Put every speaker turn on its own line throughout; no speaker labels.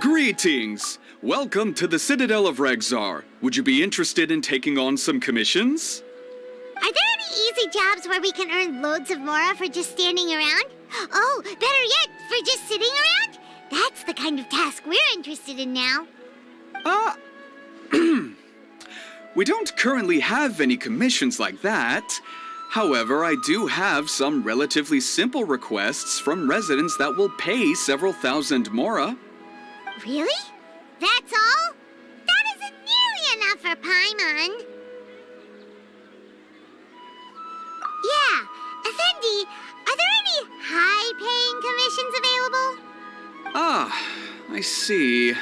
Greetings! Welcome to the Citadel of Regzar. Would you be interested in taking on some commissions?
Are there any easy jobs where we can earn loads of mora for just standing around? Oh, better yet, for just sitting around? That's the kind of task we're interested in now.
We don't currently have any commissions like that. However, I do have some relatively simple requests from residents that will pay several thousand mora.
Really? That's all? That isn't nearly enough for Paimon. Yeah, Effendi, are there any high-paying commissions available?
Ah, I see.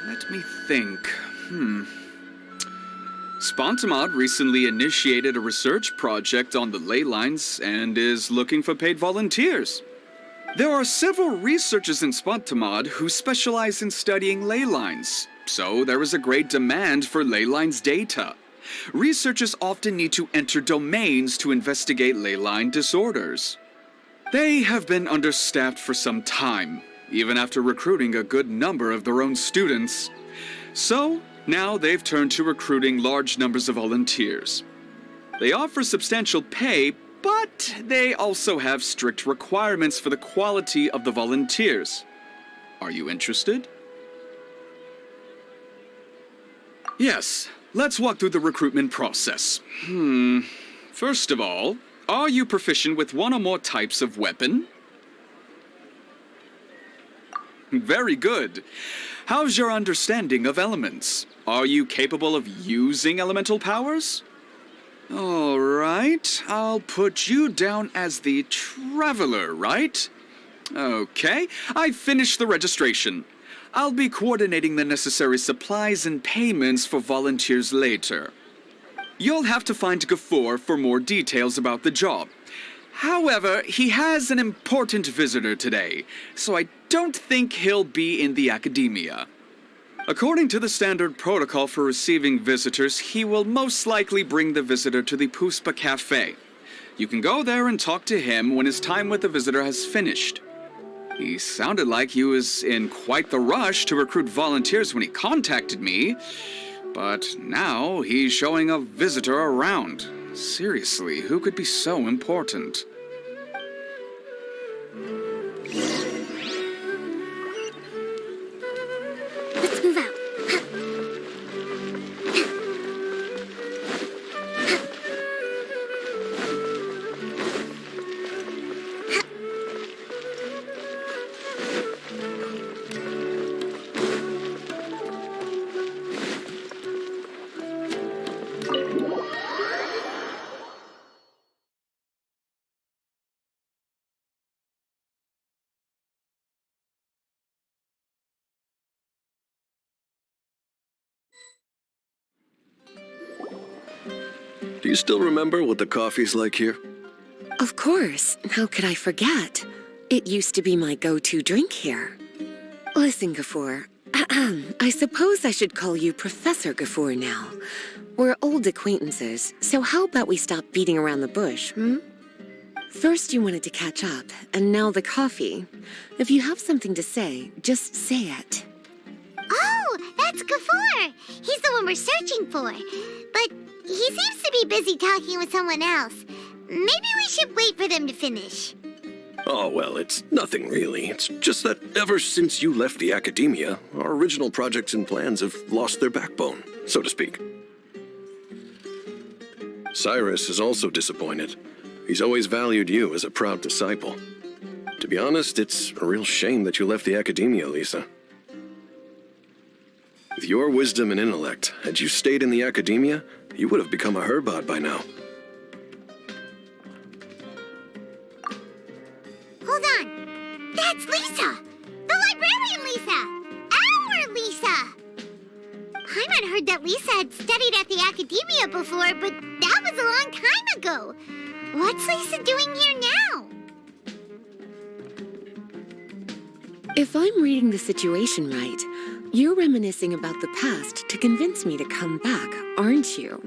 Let me think. Spontamod recently initiated a research project on the ley lines and is looking for paid volunteers. There are several researchers in Spontamod who specialize in studying ley lines, so there is a great demand for ley lines data. Researchers often need to enter domains to investigate ley line disorders. They have been understaffed for some time, even after recruiting a good number of their own students. So, now they've turned to recruiting large numbers of volunteers. They offer substantial pay, but they also have strict requirements for the quality of the volunteers. Are you interested? Yes, let's walk through the recruitment process. First of all, are you proficient with one or more types of weapon? Very good. How's your understanding of elements? Are you capable of using elemental powers? All right, I'll put you down as the Traveler, right? Okay, I've finished the registration. I'll be coordinating the necessary supplies and payments for volunteers later. You'll have to find GeForce for more details about the job. However, he has an important visitor today, so I don't think he'll be in the academia. According to the standard protocol for receiving visitors, he will most likely bring the visitor to the Puspa Cafe. You can go there and talk to him when his time with the visitor has finished. He sounded like he was in quite the rush to recruit volunteers when he contacted me, but now he's showing a visitor around. Seriously, who could be so important?
Let's move out.
Do you still remember what the coffee's like here?
Of course. How could I forget? It used to be my go-to drink here. Listen, GeForce. I suppose I should call you Professor GeForce now. We're old acquaintances, so how about we stop beating around the bush, First you wanted to catch up, and now the coffee. If you have something to say, just say it.
Oh, that's GeForce. He's the one we're searching for. But he seems to be busy talking with someone else. Maybe we should wait for them to finish.
Oh, well, it's nothing really. It's just that ever since you left the academia, our original projects and plans have lost their backbone, so to speak. Cyrus is also disappointed. He's always valued you as a proud disciple. To be honest, it's a real shame that you left the academia, Lisa. With your wisdom and intellect, had you stayed in the academia, you would have become a Herbot by now.
Hold on. That's Lisa. The librarian Lisa. Our Lisa. Paimon heard that Lisa had studied at the academia before, but that was a long time ago. What's Lisa doing here now?
If I'm reading the situation right, you're reminiscing about the past to convince me to come back, aren't you?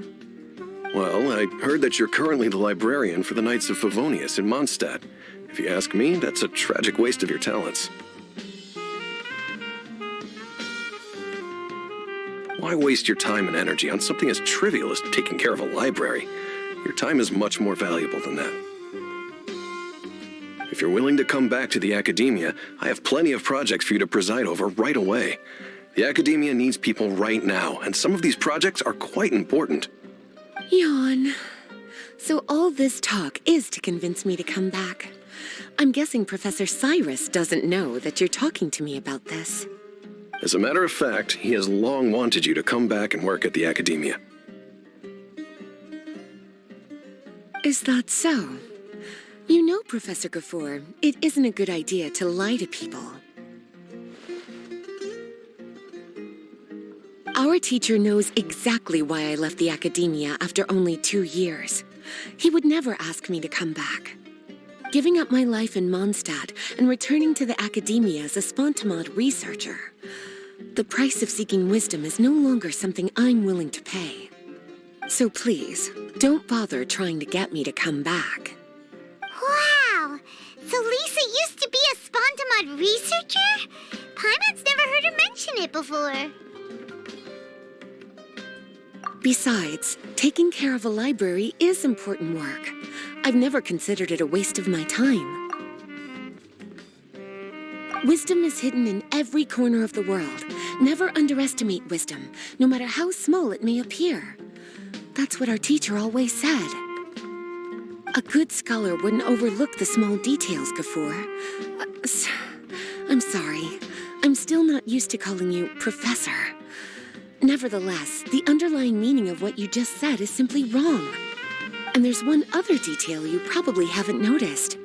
Well, I heard that you're currently the librarian for the Knights of Favonius in Mondstadt. If you ask me, that's a tragic waste of your talents. Why waste your time and energy on something as trivial as taking care of a library? Your time is much more valuable than that. If you're willing to come back to the academia, I have plenty of projects for you to preside over right away. The academia needs people right now, and some of these projects are quite important.
Yawn. So all this talk is to convince me to come back. I'm guessing Professor Cyrus doesn't know that you're talking to me about this.
As a matter of fact, he has long wanted you to come back and work at the academia.
Is that so? You know, Professor Gafoor, it isn't a good idea to lie to people. Our teacher knows exactly why I left the academia after only 2 years. He would never ask me to come back. Giving up my life in Mondstadt and returning to the academia as a Spontamod researcher. The price of seeking wisdom is no longer something I'm willing to pay. So please, don't bother trying to get me to come back.
Wow! So Lisa used to be a Spontamod researcher? Paimon's never heard her mention it before.
Besides, taking care of a library is important work. I've never considered it a waste of my time. Wisdom is hidden in every corner of the world. Never underestimate wisdom, no matter how small it may appear. That's what our teacher always said. A good scholar wouldn't overlook the small details, Gafoor. I'm sorry. I'm still not used to calling you Professor. Nevertheless, the underlying meaning of what you just said is simply wrong. And there's one other detail you probably haven't noticed.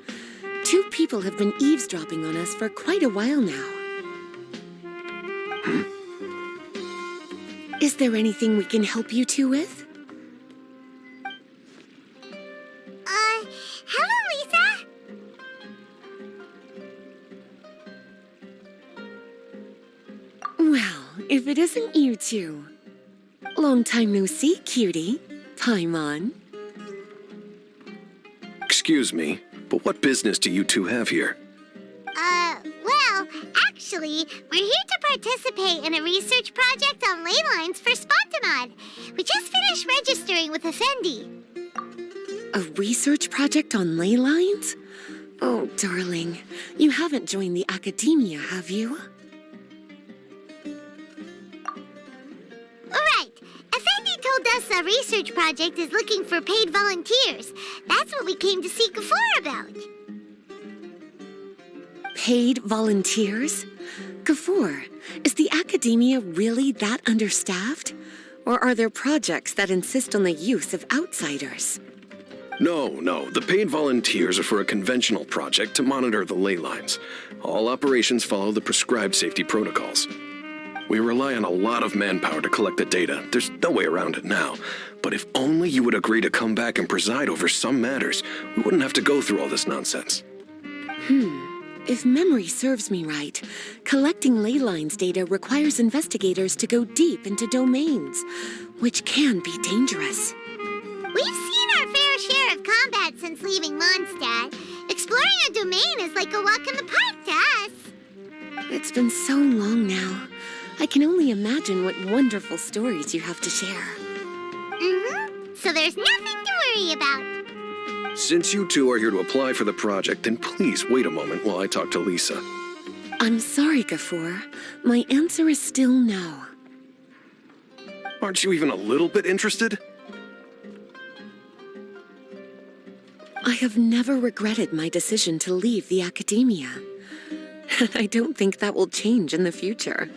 2 people have been eavesdropping on us for quite a while now. Is there anything we can help you two with?
Hello, Lisa!
Well, if it isn't you two. Long time no see, cutie. Paimon.
Excuse me, but what business do you two have here?
Well, actually, we're here to participate in a research project on ley lines for Spontamod. We just finished registering with Effendi.
A research project on ley lines? Oh, darling, you haven't joined the academia, have you?
Right. Effendi told us a research project is looking for paid volunteers. That's what we came to see Gafoor about.
Paid volunteers? Gafoor, is the academia really that understaffed? Or are there projects that insist on the use of outsiders?
No, the paid volunteers are for a conventional project to monitor the ley lines. All operations follow the prescribed safety protocols. We rely on a lot of manpower to collect the data. There's no way around it now. But if only you would agree to come back and preside over some matters, we wouldn't have to go through all this nonsense.
If memory serves me right, collecting ley lines data requires investigators to go deep into domains, which can be dangerous.
We've seen our fair share of combat since leaving Mondstadt. Exploring a domain is like a walk in the park to us.
It's been so long now. I can only imagine what wonderful stories you have to share.
So there's nothing to worry about.
Since you two are here to apply for the project, then please wait a moment while I talk to Lisa.
I'm sorry, Gafoor. My answer is still no.
Aren't you even a little bit interested?
I have never regretted my decision to leave the academia. And I don't think that will change in the future.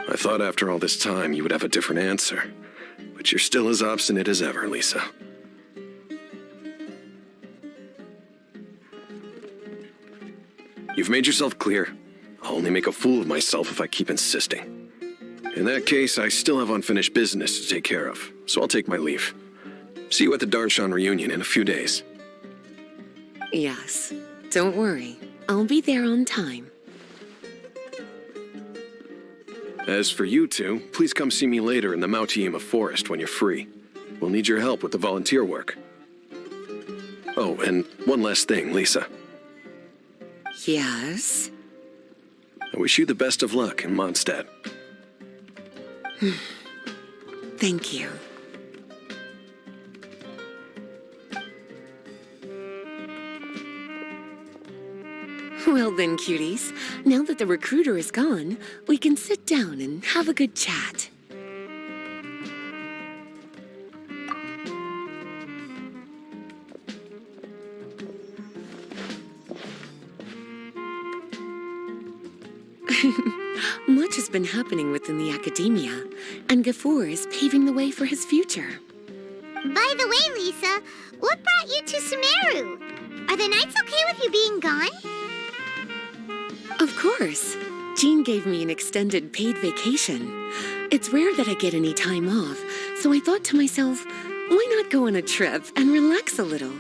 I thought after all this time you would have a different answer. But you're still as obstinate as ever, Lisa. You've made yourself clear. I'll only make a fool of myself if I keep insisting. In that case, I still have unfinished business to take care of, so I'll take my leave. See you at the Darshan reunion in a few days.
Yes, don't worry. I'll be there on time.
As for you two, please come see me later in the Mautiima forest when you're free. We'll need your help with the volunteer work. Oh, and one last thing, Lisa.
Yes?
I wish you the best of luck in Mondstadt.
Thank you. Well then, cuties, now that the recruiter is gone, we can sit down and have a good chat. Much has been happening within the academia, and GeForce is paving the way for his future.
By the way, Lisa, what brought you to Sumeru? Are the nights okay with you being gone?
Of course. Jean gave me an extended paid vacation. It's rare that I get any time off, so I thought to myself, why not go on a trip and relax a little?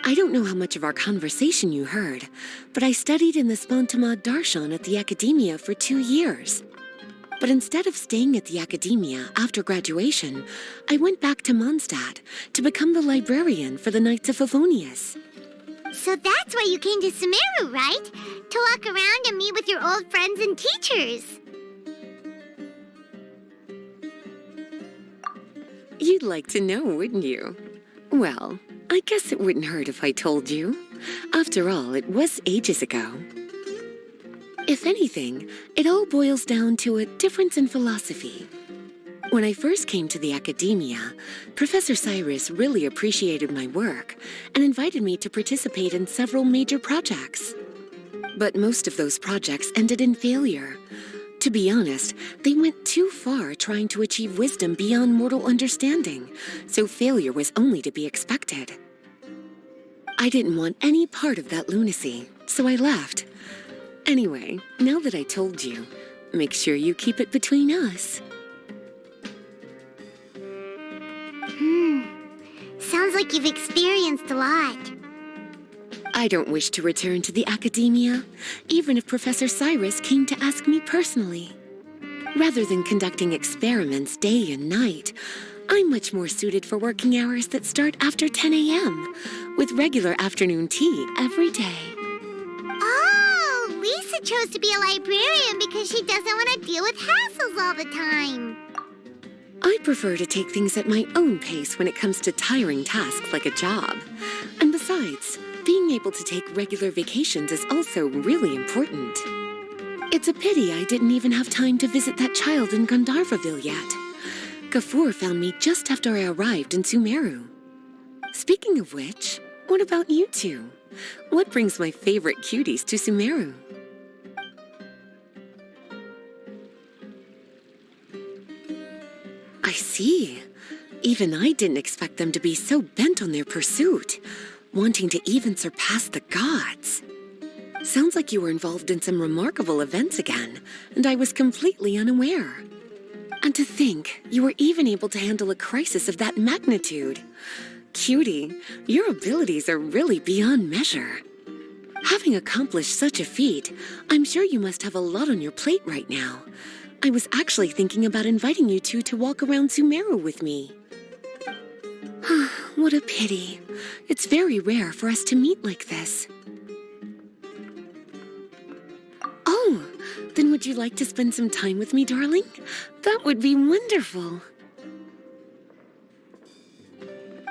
I don't know how much of our conversation you heard, but I studied in the Spontamad Darshan at the academia for 2 years. But instead of staying at the academia after graduation, I went back to Mondstadt to become the librarian for the Knights of Favonius.
So that's why you came to Sumeru, right? To walk around and meet with your old friends and teachers.
You'd like to know, wouldn't you? Well, I guess it wouldn't hurt if I told you. After all, it was ages ago. If anything, it all boils down to a difference in philosophy. When I first came to the academia, Professor Cyrus really appreciated my work and invited me to participate in several major projects. But most of those projects ended in failure. To be honest, they went too far trying to achieve wisdom beyond mortal understanding, so failure was only to be expected. I didn't want any part of that lunacy, so I left. Anyway, now that I told you, make sure you keep it between us.
Sounds like you've experienced a lot.
I don't wish to return to the academia, even if Professor Cyrus came to ask me personally. Rather than conducting experiments day and night, I'm much more suited for working hours that start after 10 a.m., with regular afternoon tea every day.
Oh, Lisa chose to be a librarian because she doesn't want to deal with hassles all the time.
I prefer to take things at my own pace when it comes to tiring tasks like a job. And besides, being able to take regular vacations is also really important. It's a pity I didn't even have time to visit that child in Gandharvaville yet. GeForce found me just after I arrived in Sumeru. Speaking of which, what about you two? What brings my favorite cuties to Sumeru? I see. Even I didn't expect them to be so bent on their pursuit, wanting to even surpass the gods. Sounds like you were involved in some remarkable events again, and I was completely unaware. And to think, you were even able to handle a crisis of that magnitude. Cutie, your abilities are really beyond measure. Having accomplished such a feat, I'm sure you must have a lot on your plate right now. I was actually thinking about inviting you two to walk around Sumeru with me. What a pity. It's very rare for us to meet like this. Oh, then would you like to spend some time with me, darling? That would be wonderful.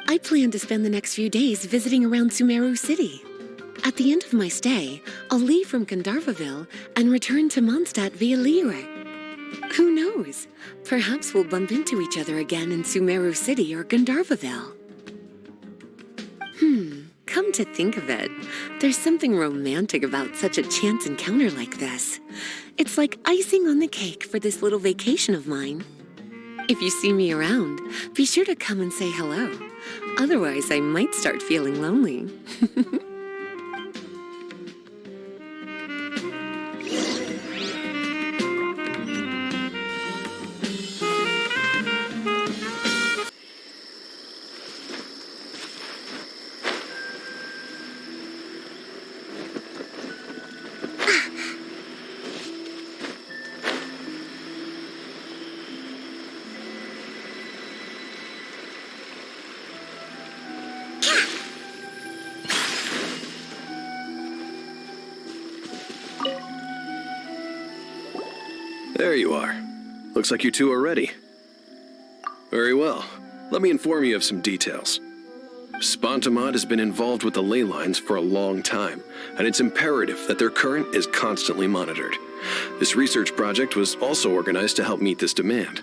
I plan to spend the next few days visiting around Sumeru City. At the end of my stay, I'll leave from Gandharvaville and return to Mondstadt via Liyue. Who knows? Perhaps we'll bump into each other again in Sumeru City or Gandharvaville. Come to think of it, there's something romantic about such a chance encounter like this. It's like icing on the cake for this little vacation of mine. If you see me around, be sure to come and say hello. Otherwise, I might start feeling lonely.
There you are. Looks like you two are ready. Very well. Let me inform you of some details. Spontamod has been involved with the ley lines for a long time, and it's imperative that their current is constantly monitored. This research project was also organized to help meet this demand.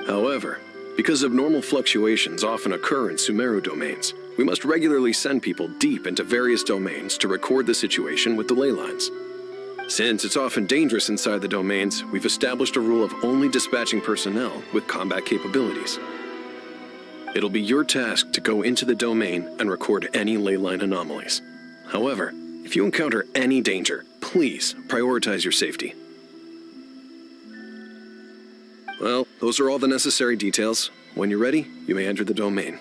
However, because abnormal fluctuations often occur in Sumeru domains, we must regularly send people deep into various domains to record the situation with the ley lines. Since it's often dangerous inside the domains, we've established a rule of only dispatching personnel with combat capabilities. It'll be your task to go into the domain and record any ley line anomalies. However, if you encounter any danger, please prioritize your safety. Well, those are all the necessary details. When you're ready, you may enter the domain.